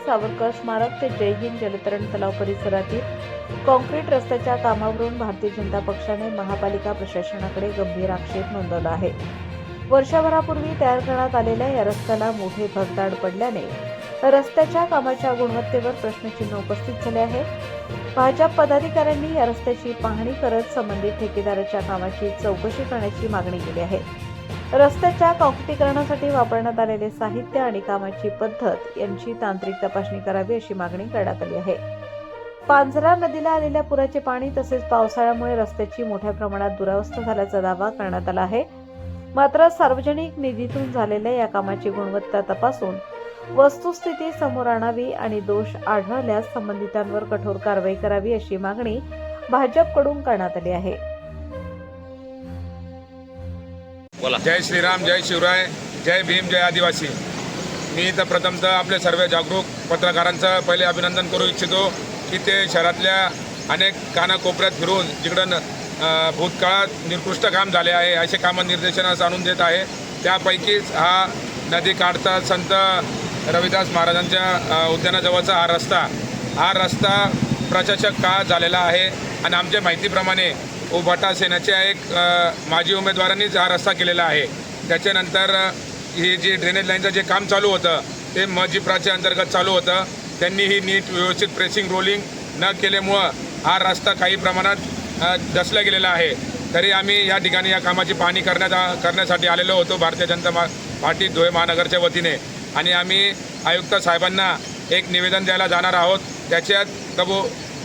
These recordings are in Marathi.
सावरकर स्मारक ते जय हिंद जलतरण तलाव परिसरातील कॉन्क्रीट रस्त्याच्या कामावरून भारतीय जनता पक्षाने महापालिका प्रशासनाकडे गंभीर आक्षेप नोंदवला आहे। वर्षभरापूर्वी तयार करण्यात आलेल्या या रस्त्याला मोठे भगदाड पडल्याने रस्त्याच्या कामाच्या गुणवत्तेवर प्रश्नचिन्ह उपस्थित झाले आहे। भाजप पदाधिकाऱ्यांनी या रस्त्याची पाहणी करत संबंधित ठेकेदाराच्या कामाची चौकशी करण्याची मागणी केली आहे। रस्त्याच्या काँक्रिटीकरणासाठी वापरण्यात आलेले साहित्य आणि कामाची पद्धत यांची तांत्रिक तपासणी करावी अशी मागणी करण्यात आली आहे। पांझरा नदीला आलेल्या पुराचे पाणी तसेच पावसाळ्यामुळे रस्त्याची मोठ्या प्रमाणात दुरावस्था झाल्याचा दावा करण्यात आला आहे। मात्र सार्वजनिक निधीतून झालेल्या या कामाची गुणवत्ता तपासून वस्तुस्थिती समोर आणावी आणि दोष आढळल्यास संबंधितांवर कठोर कारवाई करावी अशी मागणी भाजपकडून करण्यात आली आहे। जय श्रीराम, जय शिवराय, जय भीम, जय आदिवासी। मी तर प्रथमतः आपले सर्व जागरूक पत्रकारांचं पहिले अभिनंदन करू इच्छितो की ते शहरातल्या अनेक कानाकोपऱ्यात फिरून जिकडं भूतकाळात निकृष्ट काम झाले आहे असे कामं निर्देशनास आणून देत आहे। त्यापैकीच हा नदी काठचा संत रविदास महाराजांच्या उद्यानाजवळचा हा रस्ता प्रशासक काळ झालेला आहे आणि आमच्या माहितीप्रमाणे उभाटा सेनेच्या एक माजी उमेदवारांनीच हा रस्ता केलेला आहे। त्याच्यानंतर ही जी ड्रेनेज लाईनचं जे काम चालू होतं ते मजिप्राच्या अंतर्गत चालू होतं। त्यांनी ही नीट व्यवस्थित प्रेसिंग रोलिंग न केल्यामुळं हा रस्ता काही प्रमाणात दसला गेलेला आहे। तरी आम्ही या ठिकाणी या कामाची पाहणी करण्यासाठी आलेलो होतो भारतीय जनता पार्टी धुळे महानगरच्या वतीने आणि आम्ही आयुक्त साहेबांना एक निवेदन द्यायला जाणार आहोत। त्याच्यात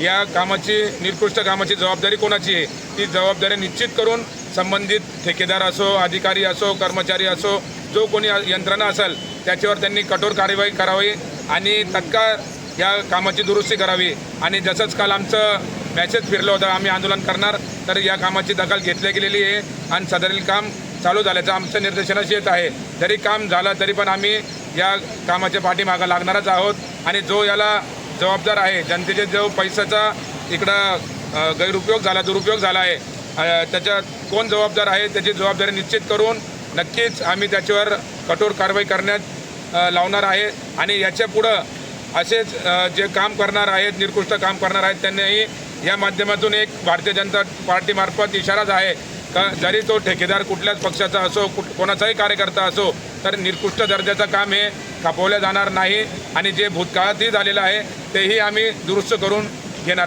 या कामाची निकृष्ट कामाची जबाबदारी कोणाची आहे ती जबाबदारी निश्चित करून संबंधित ठेकेदार असो, अधिकारी असो, कर्मचारी असो, जो कोणी यंत्रणा असेल त्याच्यावर त्यांनी कठोर कार्यवाही करावी आणि तत्काळ या कामाची दुरुस्ती करावी। आणि जसंच काल आमचं मॅसेज फिरलं होतं आम्ही आंदोलन करणार, तर या कामाची दखल घेतली गेलेली आहे आणि सदरील काम चालू झाल्याचं आमचं निर्देशनास येत आहे। जरी काम झालं तरी पण आम्ही या कामाच्या पाठीमागं लागणारच आहोत आणि जो याला जबाबदार आहे, जनतेचे जो पैशाचा इकडं गैरउपयोग झाला, दुरुपयोग झाला आहे, त्याच्यात कोण जबाबदार आहे त्याची जबाबदारी निश्चित करून नक्कीच आम्ही त्याच्यावर कठोर कारवाई करण्यात लावणार आहे। आणि याच्या पुढं असेच जे काम करणार आहेत, निकृष्ट काम करणार आहेत, त्यांनाही या माध्यमातून एक भारतीय जनता पार्टीमार्फत इशाराच आहे का जरी तो ठेकेदार कुठल्याच पक्षाचा असो, कोणाचाही कार्यकर्ता असो, तर निकृष्ट दर्जाचं काम हे खपवलं जाणार नाही आणि जे भूतकाळातही झालेलं आहे तेही आम्ही दुरुस्त करून घेणार आहोत।